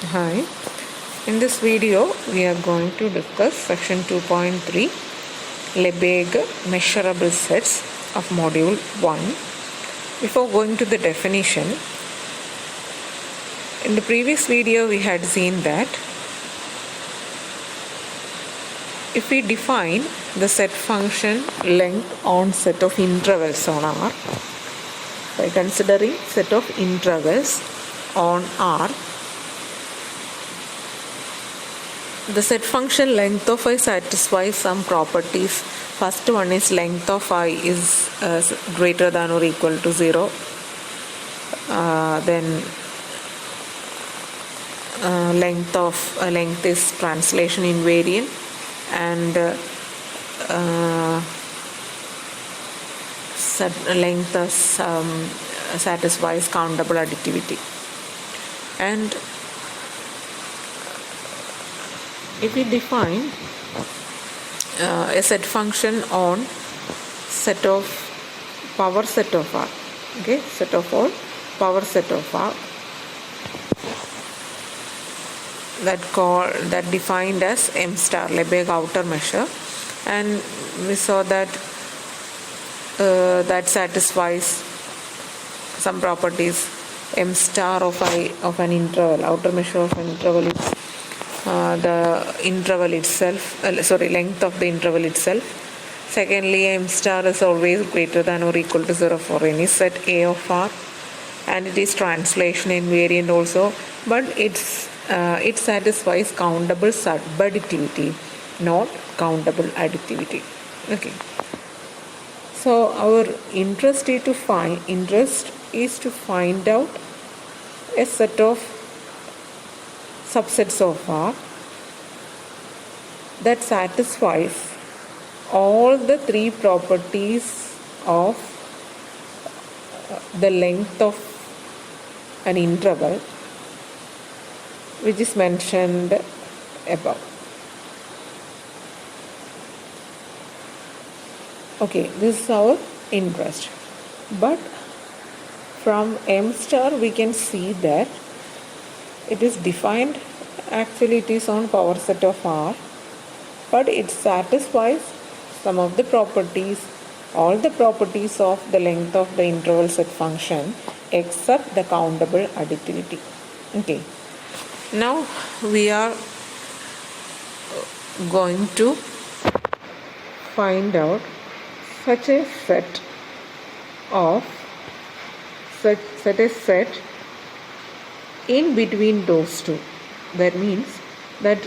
Hi, in this video we are going to discuss section 2.3 Lebesgue measurable sets of module 1. Before going to the definition, in the previous video we had seen that if we define the set function length on set of intervals on R, by considering set of intervals on R, the set function length of I satisfies some properties. First one is length of I is greater than or equal to 0. Then length is translation invariant, and length satisfies countable additivity. And if we define a set function on set of power set of R, okay, set of all power set of R, that defined as M star, Lebesgue outer measure, and we saw that that satisfies some properties. M star of I of an interval, outer measure of an interval is the interval itself, length of the interval itself. Secondly, M star is always greater than or equal to 0 for any set A of R, and it is translation invariant also, but it satisfies countable subadditivity, not countable additivity. Okay. So our interest is to find out a set of subsets of R that satisfies all the three properties of the length of an interval which is mentioned above. Okay, this is our interest. But from M star we can see that it is defined, actually it is on power set of R, but it satisfies some of the properties, all the properties of the length of the interval set function except the countable additivity. Okay. Now we are going to find out such a set in between those two. That means that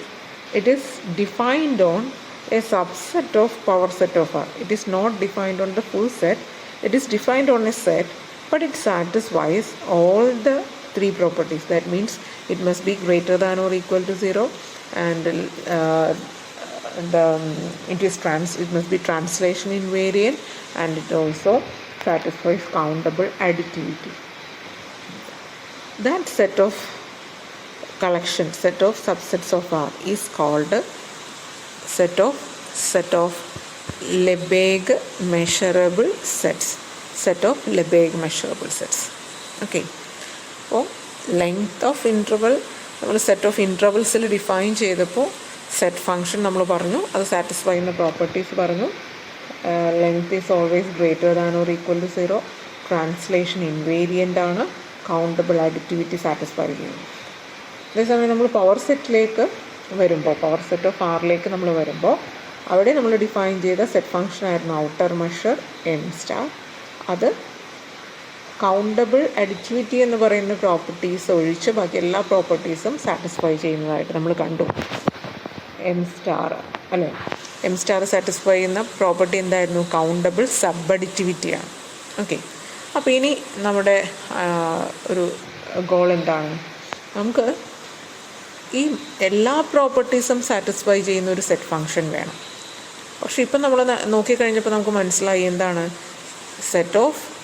it is defined on a subset of power set of R. It is not defined on the full set. It is defined on a set, but it satisfies all the three properties. That means it must be greater than or equal to 0, and it must be translation invariant, and it also satisfies countable additivity. That set of subsets of R is called set of Lebesgue measurable sets. Set of Lebesgue measurable sets. Okay. അപ്പോൾ length of interval നമ്മൾ set of ഇൻ്റർവൽസിൽ define ചെയ്തപ്പോൾ set function നമ്മൾ പറഞ്ഞു, അത് satisfy ചെയ്യുന്ന properties പറഞ്ഞു. Length is always greater than or equal to 0, translation invariant ആണ്, കൗണ്ടബിൾ അഡിറ്റിവിറ്റി സാറ്റിസ്ഫൈ ചെയ്യുന്നു. അതേസമയം നമ്മൾ പവർ സെറ്റിലേക്ക് വരുമ്പോൾ, പവർ സെറ്റ് ഓഫ് ആറിലേക്ക് നമ്മൾ വരുമ്പോൾ, അവിടെ നമ്മൾ ഡിഫൈൻ ചെയ്ത സെറ്റ് ഫംഗ്ഷൻ ആയിരുന്നു ഔട്ടർ മെഷർ എം സ്റ്റാർ. അത് കൗണ്ടബിൾ അഡിറ്റിവിറ്റി എന്ന് പറയുന്ന പ്രോപ്പർട്ടീസ് ഒഴിച്ച് ബാക്കി എല്ലാ പ്രോപ്പർട്ടീസും സാറ്റിസ്ഫൈ ചെയ്യുന്നതായിട്ട് നമ്മൾ കണ്ടു. എം സ്റ്റാർ സാറ്റിസ്ഫൈ ചെയ്യുന്ന പ്രോപ്പർട്ടി എന്തായിരുന്നു? കൗണ്ടബിൾ സബഡിറ്റിവിറ്റിയാണ്. ഓക്കെ. അപ്പോൾ ഇനി നമ്മുടെ ഒരു ഗോൾ എന്താണ്? നമുക്ക് ഈ എല്ലാ പ്രോപ്പർട്ടീസും സാറ്റിസ്ഫൈ ചെയ്യുന്ന ഒരു സെറ്റ് ഫംഗ്ഷൻ വേണം. പക്ഷെ ഇപ്പം നമ്മൾ നോക്കിക്കഴിഞ്ഞപ്പോൾ നമുക്ക് മനസ്സിലായി എന്താണ്,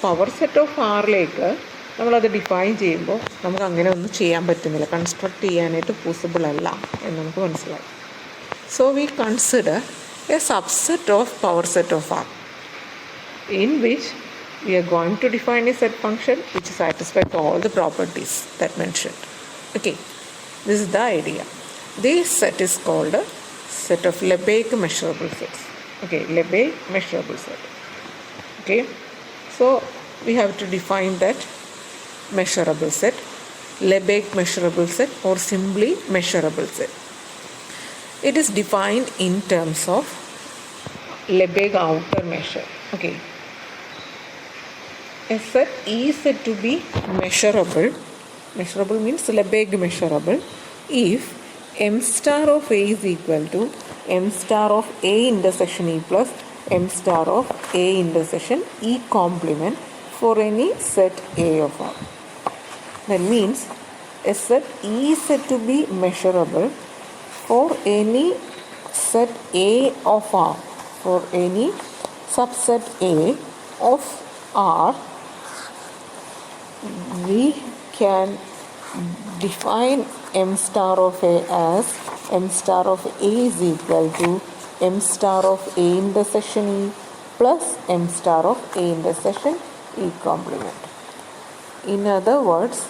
പവർ സെറ്റ് ഓഫ് ആറിലേക്ക് നമ്മളത് ഡിഫൈൻ ചെയ്യുമ്പോൾ നമുക്ക് അങ്ങനെ ഒന്നും ചെയ്യാൻ പറ്റുന്നില്ല, കൺസ്ട്രക്ട് ചെയ്യാനായിട്ട് പോസിബിൾ അല്ല എന്ന് നമുക്ക് മനസ്സിലായി. So we consider a subset of power set of R in which we are going to define a set function which satisfies all the properties that mentioned. Okay. This is the idea. This set is called a set of Lebesgue measurable sets. Okay, Lebesgue measurable set. Okay, so we have to define that measurable set, Lebesgue measurable set, or simply measurable set. It is defined in terms of Lebesgue outer measure. Okay, a set is said to be measurable. Measurable means Lebesgue measurable if m star of A is equal to m star of A intersection E plus m star of A intersection E complement for any set A of R. That means a set E is said to be measurable for any set A of R, for any subset A of R. We can define m star of A as m star of A is equal to m star of A intersection E plus m star of A intersection E complement. In other words,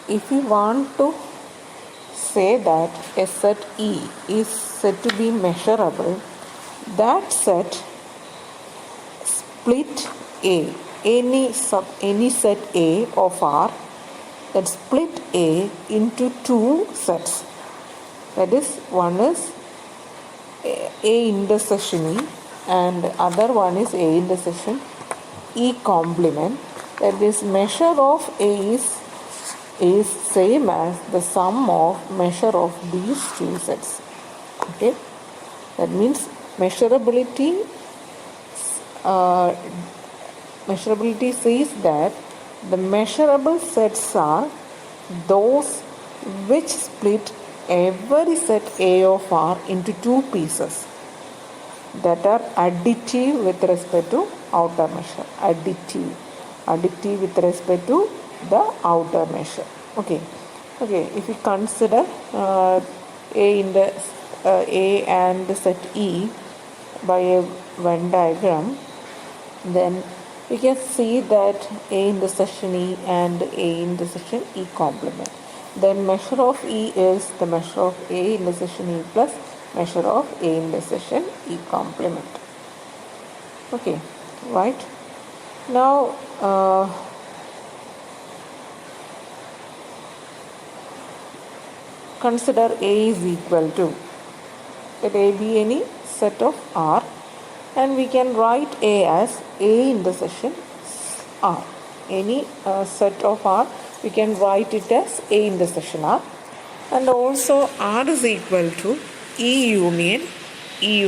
if we want to say that a set E is said to be measurable, that set split A, any set A of R, that split A into two sets. That is, one is A intersection E and other one is A intersection E complement. That is, measure of A is same as the sum of measure of these two sets. Okay, that means measurability says that the measurable sets are those which split every set A of R into two pieces that are additive with respect to outer measure. Additive with respect to the outer measure. Okay. If we consider A and set E by a Venn diagram, then we can see that A intersection E and A intersection E complement. Then measure of E is the measure of A intersection E plus measure of A intersection E complement. Okay, right? Now consider A is equal to, let A be any set of R, and we can write A as A intersection R. Any set of R, we can write it as A intersection R. And also R is equal to E union E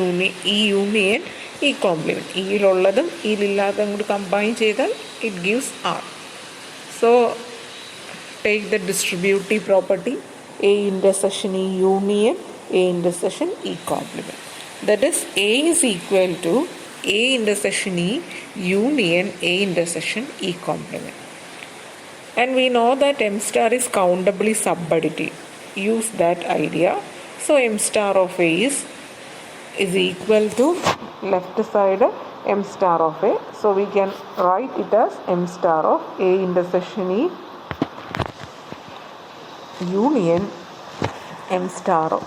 complement. E ilulladum E illadum kudu combine cheyidal it gives R. So take the distributive property A intersection E union A intersection E complement. That is, A is equal to A intersection E union A intersection E complement. And we know that M star is countably subadditive. Use that idea. So M star of A is equal to left side M star of A. So we can write it as M star of A intersection E union M star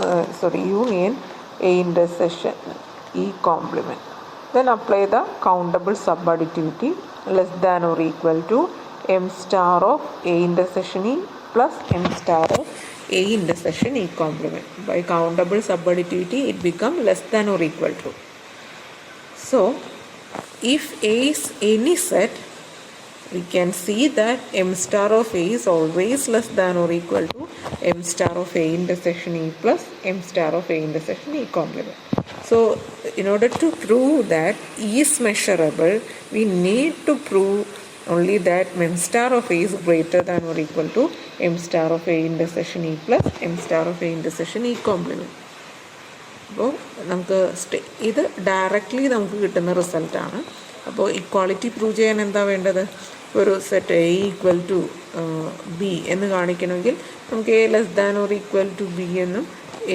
union A intersection E complement. Then apply the countable subadditivity less than or equal to M star of A intersection E plus M star of A intersection E complement. By countable subadditivity it becomes less than or equal to. So if A is any set, we can see that M star of A is always less than or equal to M star of A intersection E plus M star of A intersection E complement. So in order to prove that E is measurable, we need to prove only that M star of A is greater than or equal to M star of A intersection E plus M star of A intersection E complement. അപ്പോൾ നമുക്ക് ഇത് directly നമുക്ക് കിട്ടുന്ന റിസൾട്ടാണ്. അപ്പോൾ equality prove ചെയ്യാൻ എന്താ വേണ്ടത്? ഒരു set A equal to B എന്ന് കാണിക്കണമെങ്കിൽ നമുക്ക് A less than or equal to B എന്നും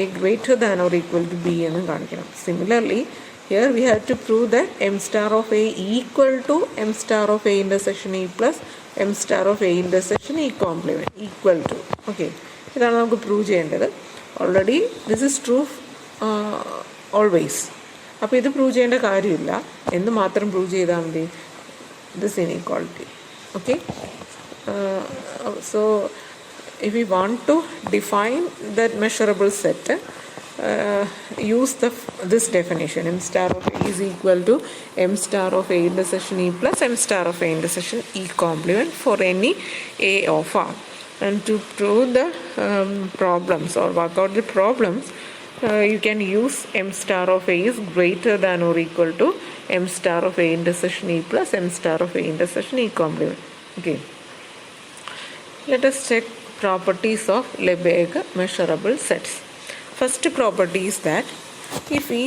A greater than or equal to B എന്നും കാണിക്കണം. Similarly here we have to prove that M star of A equal to M star of A intersection E plus M star of A intersection E complement equal to. Okay, ഇതാണ് നമുക്ക് prove ചെയ്യേണ്ടത്. Already this is true always. അപ്പോൾ ഇത് prove ചെയ്യേണ്ട കാര്യമില്ല. എന്ന് മാത്രം prove ചെയ്താൽ മതി? This inequality. Okay, so if we want to define that measurable set, use this definition: m star of A is equal to m star of A intersection E plus m star of A intersection E complement for any A of R. And to prove the problems or work out the problems, you can use m star of A is greater than or equal to m star of A intersection E plus m star of A intersection E complement. Okay, let us check properties of Lebesgue measurable sets. First property is that if E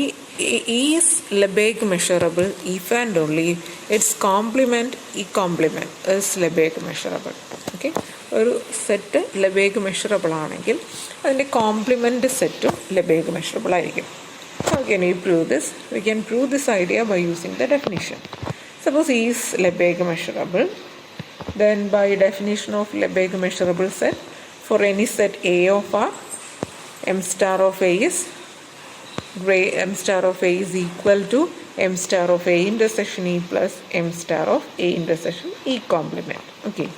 is Lebesgue measurable if and only its complement E complement is Lebesgue measurable. Okay, ഒരു set Lebesgue measurable ആണെങ്കിൽ അതിൻ്റെ compliment സെറ്റും Lebesgue measurable ആയിരിക്കും. How can we prove this? We can prove this idea by using the definition. Suppose E is Lebesgue measurable, then by definition of Lebesgue measurable set, for any set A of R, m star of A is equal to m star of A intersection E plus m star of A intersection E complement. Okay,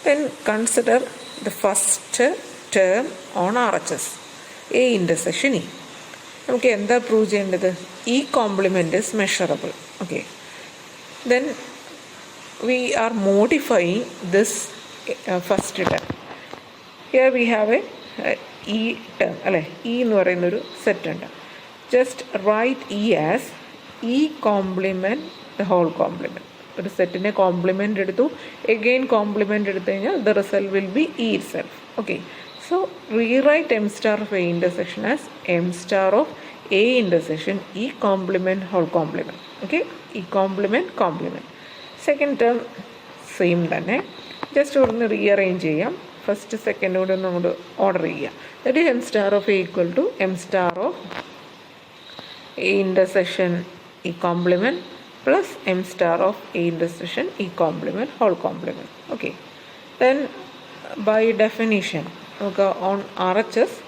then consider the first term on RHS, A intersection E. നമുക്ക് എന്താ prove ചെയ്യേണ്ടത്? E complement is measurable. Okay, then we are modifying this first term. Here we have a E term, അല്ലേ? E എന്ന് പറയുന്നൊരു set ഉണ്ട്. Just write E as E complement the whole complement. ഒരു സെറ്റിനെ complement എടുത്തു, again complement എടുത്തു കഴിഞ്ഞാൽ the result will be E itself. Okay, so rewrite m star of A intersection as m star of A intersection E complement whole complement. Okay, E complement complement. Second term same തന്നെ, just ഒന്ന് rearrange ചെയ്യാം. First second കൂടെ ഒന്ന് അങ്ങോട്ട് order ചെയ്യാം. That is M star of A equal to M star of A intersection E complement plus M star of A intersection E complement whole complement. Okay, then by definition നോക്കുക on R H S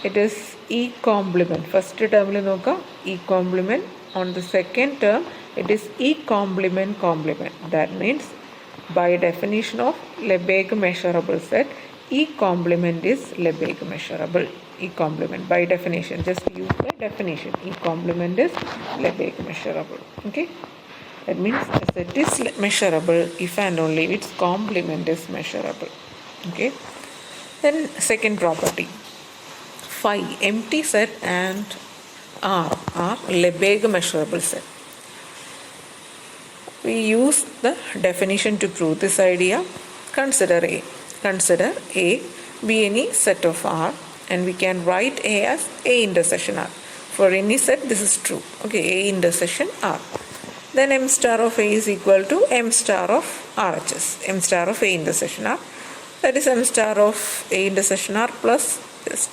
it is E complement. First ടേമിൽ നോക്കുക E complement. On the second term it is E complement complement. That means by definition of Lebesgue measurable set, E complement is Lebesgue measurable. E complement by definition, just use the definition. E complement is Lebesgue measurable. Okay, that means the set is measurable if and only its complement is measurable. Okay, then second property, phi, empty set and R are Lebesgue measurable set. We use the definition to prove this idea. Consider A be any set of R, and we can write A as A intersection R. For any set this is true. Okay, A intersection R. Then m star of A is equal to m star of RHS, m star of A intersection R. That is m star of A intersection R plus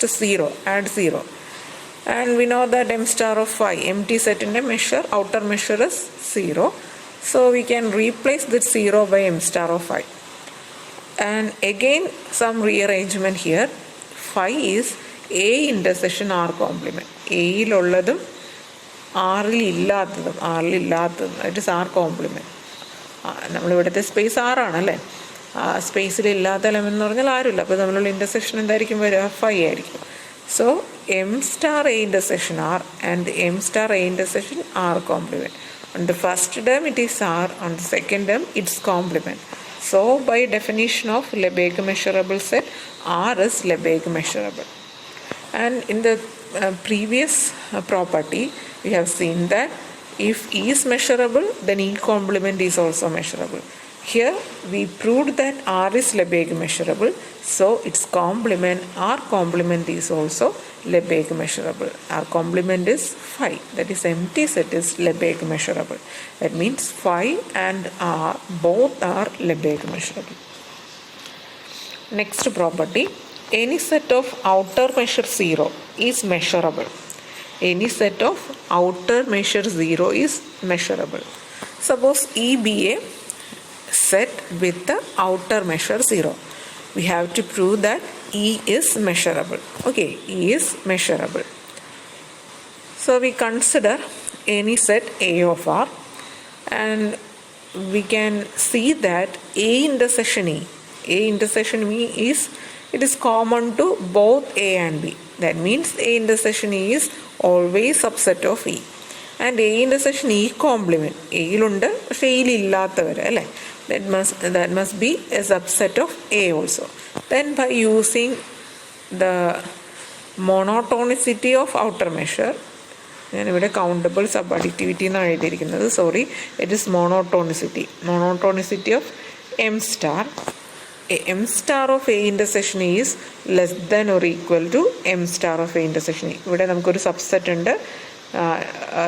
just 0, add 0. And we know that m star of phi, empty set in a measure, outer measure is 0. So we can replace this 0 by m star of phi. And again some rearrangement here. Phi is A intersection R complement. A ilulladum R il illathathum, that is R complement. നമ്മൾ ഇവിടുത്തെ space ആറാണല്ലേ, സ്പേസിൽ ഇല്ലാത്ത element എന്ന് പറഞ്ഞാൽ ആരുമില്ല. അപ്പോൾ നമ്മളുള്ള intersection എന്തായിരിക്കും വരിക? ഫൈ ആയിരിക്കും. So m star A intersection R and m star A intersection R complement. On the first term it is R, on the second term its complement. So by definition of Lebesgue measurable set, R is Lebesgue measurable. And in the previous property we have seen that if E is measurable, then E complement is also measurable. Here we proved that R is Lebesgue measurable, so its complement R complement is also Lebesgue measurable. R complement is phi, that is empty set is Lebesgue measurable. That means phi and R both are Lebesgue measurable. Next property, any set of outer measure 0 is measurable. Any set of outer measure 0 is measurable. Suppose E be a set with the outer measure 0. we have to prove that E is measurable. Okay, E is measurable. So we consider any set A of R, and we can see that A intersection E is, it is common to both A and B. That means A intersection E is always subset of E. And A intersection E complement, എയിലുണ്ട് പക്ഷേ എയിലില്ലാത്തവർ അല്ലേ, that must be a subset of A also. Then by using the monotonicity of outer measure, ഞാനിവിടെ countable subadditivity എന്നാണ് എഴുതിയിരിക്കുന്നത്, sorry, it is monotonicity of M star. M star of A intersection is less than or equal to M star of A intersection E. ഇവിടെ നമുക്കൊരു subset ഉണ്ട്.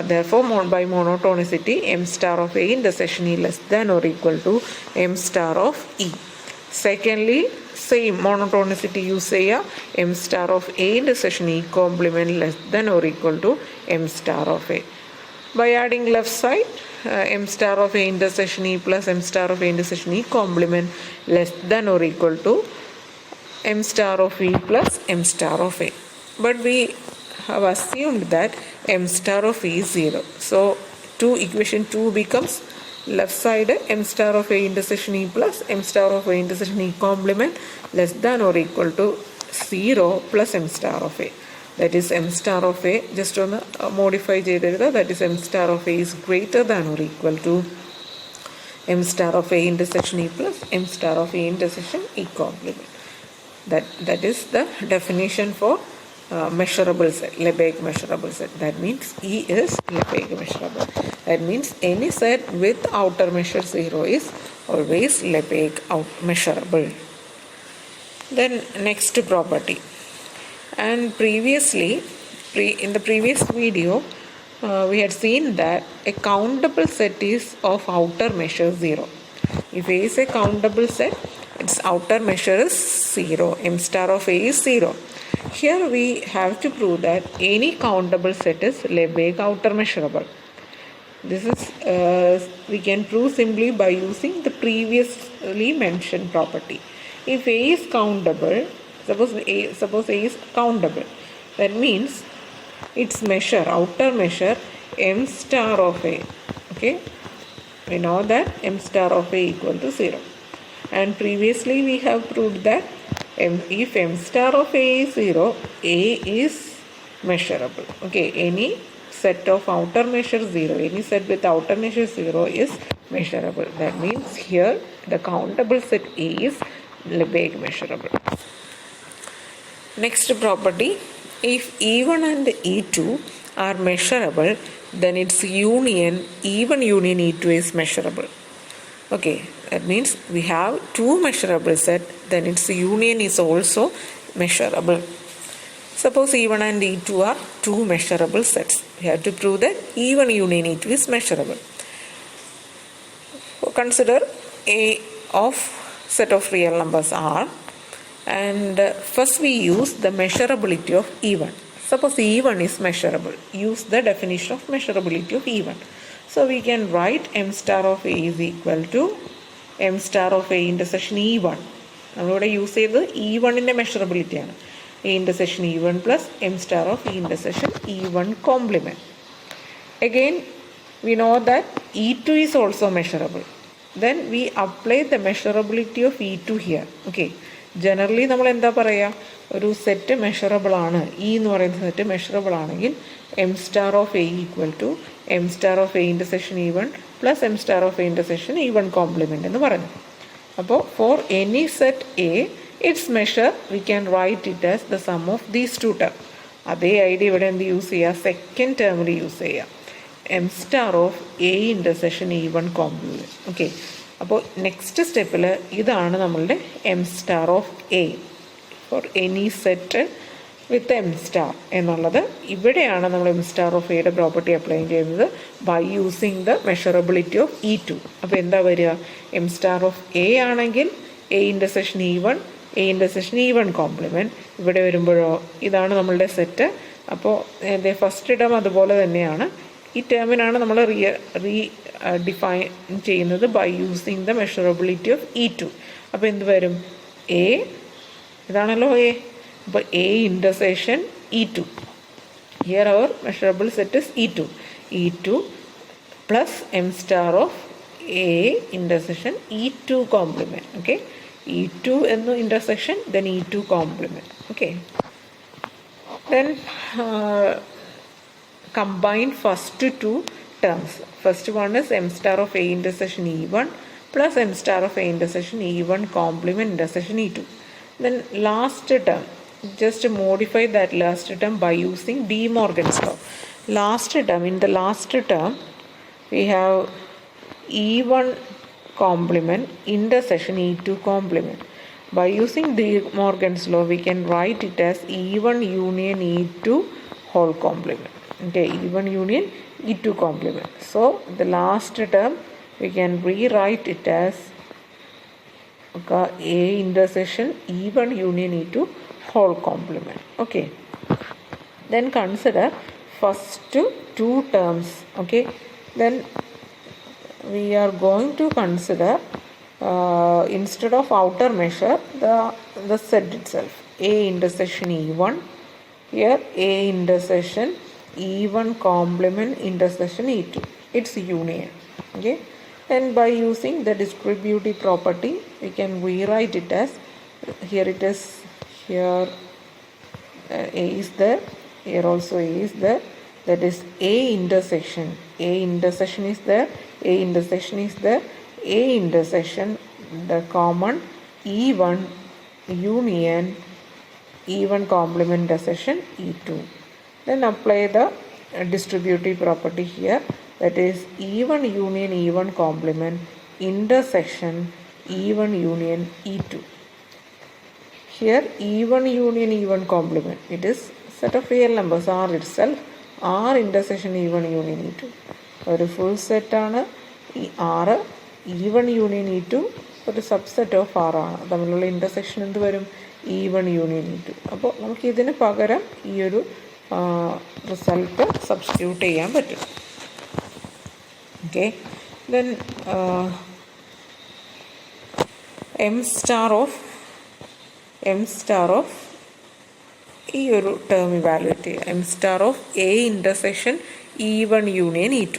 Therefore, by monotonicity, m star of A intersection E less than or equal to m star of E. Secondly, same monotonicity use ചെയ്യാം, m star of A intersection E complement less than or equal to m star of A. By adding left side, m star of A intersection E plus m star of A intersection E complement less than or equal to m star of E plus m star of A. But we have assumed that m star of E is 0. So equation 2 becomes left side m star of A intersection E plus m star of A intersection E complement less than or equal to 0 plus m star of A. That is m star of A, just on modify ചെയ്തെഴുതുക, that is m star of A is greater than or equal to m star of A intersection E plus m star of A intersection E complement. That is the definition for measurable set, Lebesgue measurable set. That means E is Lebesgue measurable. That means any set with outer measure 0 is always Lebesgue measurable. Then next property, and previously in the previous video we had seen that a countable set is of outer measure 0. If A is a countable set, its outer measure is 0, m star of A is 0. Here we have to prove that any countable set is Lebesgue outer measurable. This is we can prove simply by using the previously mentioned property. If A is countable, suppose A is countable, that means its measure, outer measure, m star of A. Okay, we know that m star of A equal to 0, and previously we have proved that if m star of A is 0, A is measurable. Okay, any set of outer measure 0, any set with outer measure 0 is measurable. That means here the countable set A is Lebesgue measurable. Next property, if E1 and E2 are measurable, then its even union E2 is measurable. Okay, that means we have two measurable set, then its union is also measurable. Suppose E1 and E2 are two measurable sets. We have to prove that even union E2 is measurable. Consider A of set of real numbers R, and first we use the measurability of E1. Suppose E1 is measurable, use the definition of measurability of E1. So we can write m star of A is equal to m star of A intersection E1. നമ്മളിവിടെ use ചെയ്തത് E1ൻ്റെ മെഷറബിലിറ്റിയാണ്. A intersection E1 plus m star of E intersection E1 complement. Again, we know that E2 is also measurable. Then we apply the measurability of E2 here. Okay, generally നമ്മൾ എന്താ പറയുക, ഒരു set measurable ആണ്, E എന്ന് പറയുന്ന set measurable ആണെങ്കിൽ m star of A equal to M star of A intersection E1 plus M star of A intersection E1 complement എന്ന് പറഞ്ഞു. അപ്പോൾ for any set A it's measure we can write it as the sum of these two term. അതേ idea ഇവിടെ എന്ത് use ചെയ്യുക, second ടേമിൽ use ചെയ്യുക, m star of A intersection E1 complement. Okay, അപ്പോൾ നെക്സ്റ്റ് സ്റ്റെപ്പിൽ ഇതാണ് നമ്മളുടെ M star of A for any set with M star എന്നുള്ളത്. ഇവിടെയാണ് നമ്മൾ എം സ്റ്റാർ ഓഫ് എയുടെ പ്രോപ്പർട്ടി അപ്ലൈ ചെയ്യുന്നത് by using the measurability of E2. അപ്പോൾ എന്താ വരിക, എം സ്റ്റാർ ഓഫ് എ ആണെങ്കിൽ A intersection E1, A intersection E1 complement. ഇവിടെ വരുമ്പോഴോ ഇതാണ് നമ്മളുടെ സെറ്റ്. അപ്പോൾ ഫസ്റ്റ് ടേം അതുപോലെ തന്നെയാണ്. ഈ ടേമിനാണ് നമ്മൾ ഡിഫൈൻ ചെയ്യുന്നത് by using the measurability of E2. അപ്പോൾ എന്ത് വരും, എ ഇതാണല്ലോ എ. അപ്പോൾ A intersection E2. Here our measurable set is E2. E2 plus m star of A intersection E2 complement. Okay. E2 എന്ന് intersection, then E2 complement. Okay. Then combine first two terms. First one is m star of A intersection E1 plus m star of A intersection E1 complement intersection E2. Then last term, just modify that last term by using De Morgan's law. In the last term we have E1 complement intersection E2 complement. By using De Morgan's law, we can write it as E1 union E2 whole complement. Okay, E1 union E2 complement. So the last term we can rewrite it as A intersection E1 union E2 whole complement. Okay, then consider first two terms. Okay, then we are going to consider instead of outer measure the set itself, A intersection E1. Here A intersection E1 complement intersection E2, its union. Okay, then by using the distributive property we can rewrite it as, here it is, here A is there, here also A is there, that is A intersection is there, A intersection is there, A intersection the common E1 union E1 complement intersection E2. Then apply the distributive property here, that is E1 union E1 complement intersection E1 union E2. Here E1 union E1 complement, it is set of real numbers R itself, R intersection E1 union E2. ഒരു full സെറ്റാണ് ഈ R. E1 union E2 ഒരു subset of R ആണ്. തമ്മിലുള്ള intersection എന്ത് വരും? E1 union E2. അപ്പോൾ നമുക്ക് ഇതിന് പകരം ഈ ഒരു റിസൾട്ട് സബ്സ്റ്റിറ്റ്യൂട്ട് ചെയ്യാൻ പറ്റും. Okay, then m star of ഈ ഒരു ടേം ഇവാലുവേറ്റ് ചെയ്യുക. m star of A intersection E1 union E2.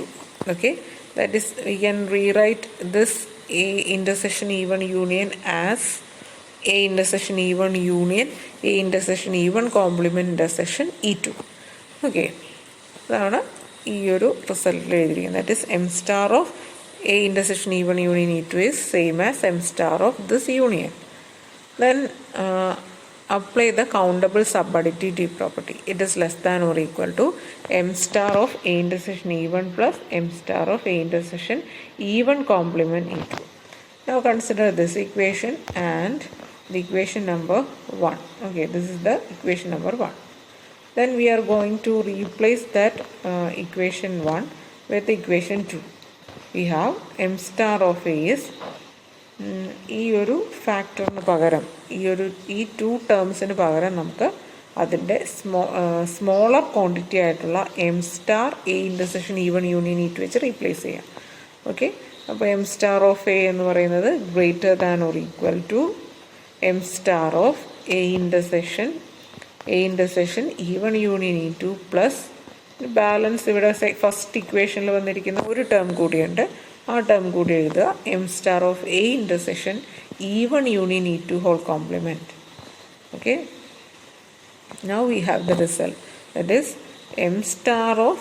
Okay, that is, we can rewrite this A intersection E1 union as A intersection E1 union A intersection E1 complement intersection E2. Okay, അതാണ് ഈ ഒരു റിസൾട്ടിൽ എഴുതിയിരിക്കുന്നത്. That is m star of A intersection E1 union E2 is same as m star of this union. Then apply the countable subadditive property. It is less than or equal to m star of A intersection E1 plus m star of A intersection E1 complement E2. Now consider this equation and the equation number 1. Okay, this is the equation number 1. Then we are going to replace that equation 1 with equation 2. We have m star of A is ഈ ഒരു ഫാക്ടറിന് പകരം ഈ to ടേംസിന് പകരം നമുക്ക് അതിൻ്റെ smaller quantity ആയിട്ടുള്ള m star A intersection E1 union E2 വെച്ച് replace ചെയ്യാം. ഓക്കെ, അപ്പോൾ m star of A എന്ന് പറയുന്നത് greater than or equal to m star of A intersection E1 union E2 plus balance ഇവിടെ ഫസ്റ്റ് ഇക്വേഷനിൽ വന്നിരിക്കുന്ന ഒരു ടേം കൂടിയുണ്ട്, ആ ടേം കൂടി എഴുതുക, m star of A intersection E1 union E2 whole complement. Okay, now we have the result, that is m star of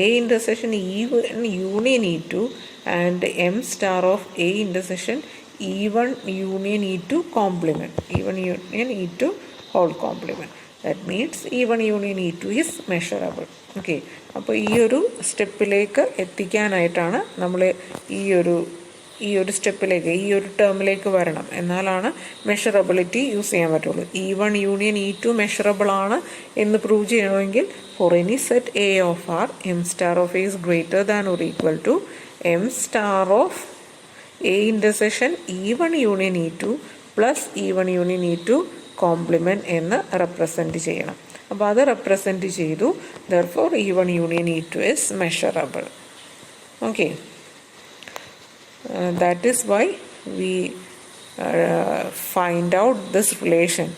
A intersection E1 union E2 and m star of A intersection E1 union E2 complement, E1 union E2 whole complement. That means E1 union E2 is measurable. Okay, അപ്പോൾ ഈ ഒരു സ്റ്റെപ്പിലേക്ക് എത്തിക്കാനായിട്ടാണ് നമ്മൾ ഈ ഒരു സ്റ്റെപ്പിലേക്ക്, ഈ ഒരു ടേമിലേക്ക് വരണം, എന്നാലാണ് മെഷറബിലിറ്റി യൂസ് ചെയ്യാൻ പറ്റുള്ളൂ. E1 union E2 മെഷറബിൾ ആണ് എന്ന് പ്രൂവ് ചെയ്യണമെങ്കിൽ four any set A of R, m star of A is greater than or equal to m star of A intersection E1 union E2 plus E1 union E2 compliment എന്ന് represent ചെയ്യണം. അപ്പോൾ അത് represent ചെയ്തു, therefore E1 union E2 is measurable. Okay, that is why we find out this relation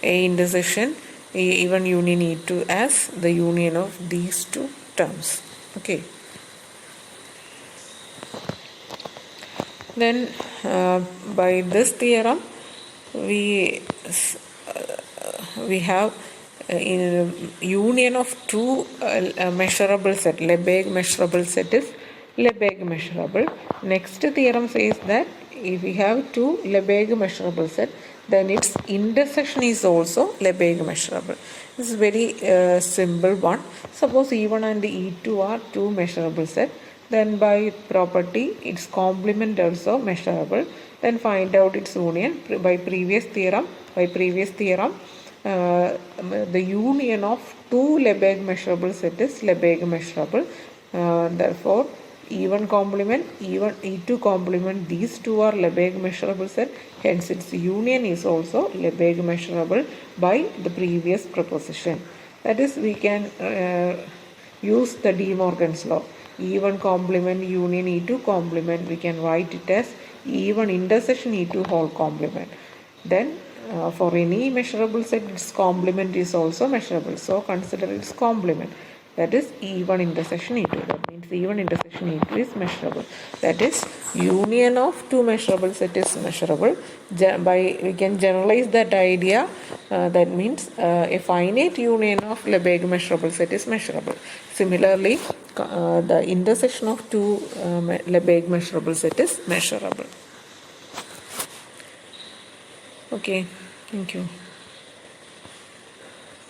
A intersection even union E2 as the union of these two terms. Okay. Then by this theorem we have in union of two measurable set. Lebesgue measurable set is Lebesgue measurable. Next theorem says that if we have two Lebesgue measurable set, then its intersection is also Lebesgue measurable. This is very simple one. Suppose E1 and E2 are two measurable set, then by property its complement also measurable. Then find out its union by previous theorem. The union of two Lebesgue measurable set is Lebesgue measurable. Therefore, E1 complement, E2 complement, these two are Lebesgue measurable set. Hence, its union is also Lebesgue measurable by the previous proposition. That is, we can use the De Morgan's law. E1 complement union E2 complement, we can write it as E1 intersection E2 whole complement. Then for any measurable set, its complement is also measurable. So consider its complement. That is E1 intersection E2. That means E1 intersection E2 is measurable. That is, union of two measurable set is measurable. We can generalize that idea. That means a finite union of Lebesgue measurable set is measurable. Similarly, the intersection of two Lebesgue measurable set is measurable. Okay, thank you.